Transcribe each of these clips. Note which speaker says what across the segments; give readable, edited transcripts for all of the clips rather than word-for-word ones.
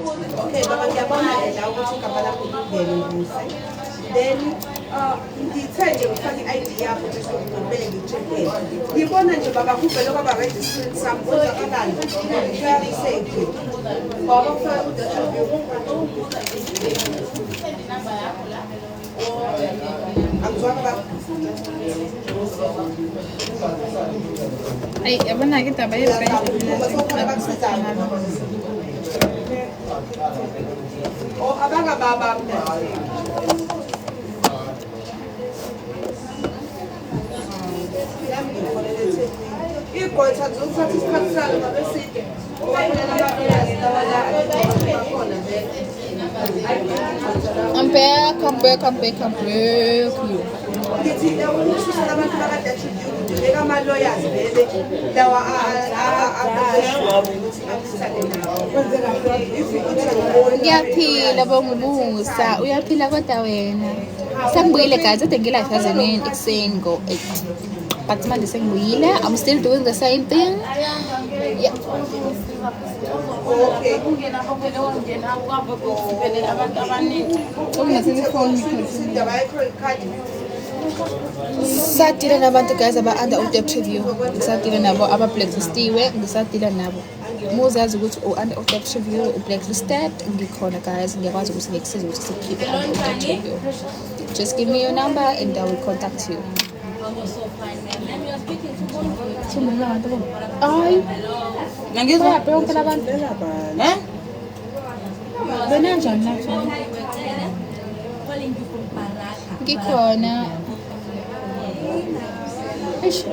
Speaker 1: Okay, baba ngiyabona la ukuthi igama lakho ngivele ngise. Then ngithe nje ufake i-ID yakho bese kumele ngikucheck-ele. Ngibona nje baba kuvele kwaba registration sami kwenzakalani. Ngiyaliseke. Baba ufake u-data view. Angizwanga baba.
Speaker 2: Ay, yabona ke taba e fela.
Speaker 1: Oh, abanga baba. Igqwetha zokuthatha isikhathi salo ngabeside.
Speaker 2: I'm back.
Speaker 1: Ngithi ukushushela abantu bakade beka ama-lawyers vele lawa
Speaker 2: Ngiyaphila bongubusa. Uyaphila kodwa wena. Sengibuyile guys, ade ngilive yazemini ekuseni ngo-8. But manje sengibuyile. I'm still doing the same thing. Yeah. Ngisatile nabantu guys aba-under debt review. Ngisatile nabo aba-blacklistiwe. Ngisatile nabo. Muzazi ukuthi u-under debt review, u-blacklisted. Ngikhona guys. Ngiyakwazi ukuthi ngikusize ukuthi sikukhiphe under debt review. Just give me your number and I will contact you. Ay. Nangizwa bonke labantu. Benanjani lapho? Ngikhona. Eish.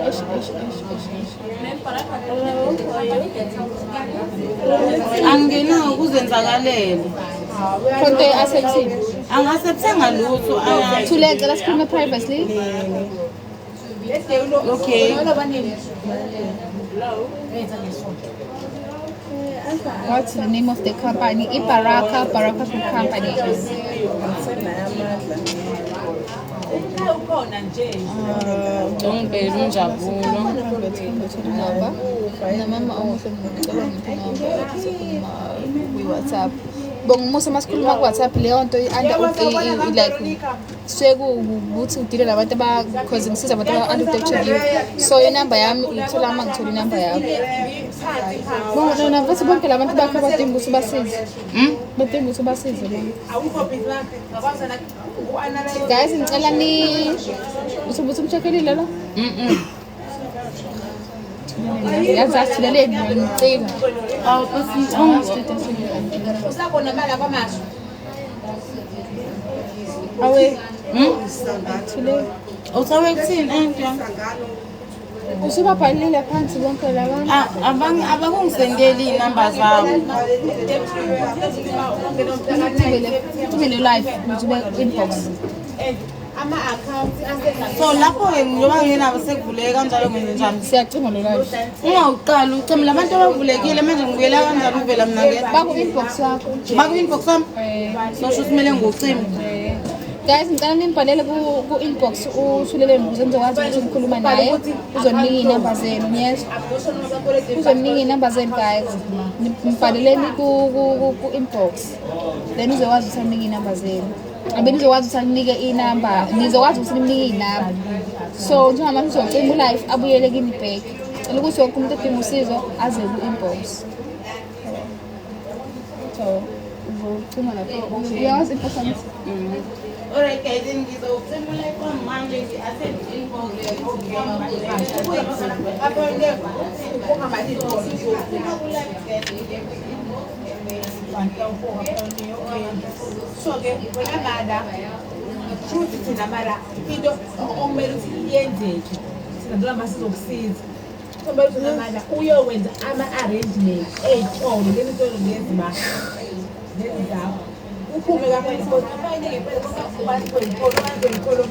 Speaker 3: Angena ukuzenzakalele.
Speaker 2: Konto asethini.
Speaker 3: Angasebenzanga lutho.
Speaker 2: Thule ngicela sikhulume privately.
Speaker 3: Okay.
Speaker 2: What's the name of the company? Baraka Food Company.
Speaker 3: Ngibhele unjabulo.
Speaker 2: Namama WhatsApp. Bongimusa masikhuluma ku WhatsApp leyo nto like sekuthi udile nabantu because ngisiza abantu aba-under debt review. So inamba yami uyithola uma ngithola inamba yakho. Bona mfethu bonke labantu bakho badinga ukuthi basize. Badinga ukuthi basize bona. Guys, ngicela ni usubuthi umchekelile lo? Yazathi lele ngicela.
Speaker 1: Usabona mala kwamasho.
Speaker 2: Awe.
Speaker 3: Usawekuthini ento?
Speaker 2: Usubabhalile phansi bonke labantu.
Speaker 3: Abakungisendeli iy'namba zabo.
Speaker 2: Tubele live ngizube inbox.
Speaker 3: So lapho-ke njengoba ngingenabo sekuvuleke kanjalo ngenzenjani?
Speaker 2: Siyacima lo live.
Speaker 3: Ungawuqali ucima labantu abavulekile manje ngibuyela kanjani uvela mina ngena?
Speaker 2: Baku-inbox yakho.
Speaker 3: Baku-inbox wami? So sho kumele ngiwucime.
Speaker 2: Guys, ngicela nibhalele ku-inbox uthulele ukuze ngizokwazi ukuthi ngikhuluma naye. Uzoninika iy'namba zenu, yes. Uzoninika iy'namba zenu guys. Nibhaleleni ku-inbox. Then uzokwazi ukuthi aninike iy'namba zenu. Abe nizokwazi ukuthi aninike inamba. Nizokwazi ukuthi nimnike iy'namba. So njengamanje uzocima ulive abuyele kini back. Cela ukuthi wonke umuntu odinga usizo aze ku-inbox. So uzocinga lapho. Uyawazi important.
Speaker 3: Alright guys, ngizocima ulive manje ngi-attend inbox.
Speaker 1: So-ke wena mada futhi thina mara into okumele ukuthi yenzeke thina njengoba sizokusiza kumele ukuthi mada uyowenza ama-arrangement ey'tolo lezi tolo lezi lezi zakho uphume kaphela because abanye ngempela abantu kwey'tolo abantu kwey'tolo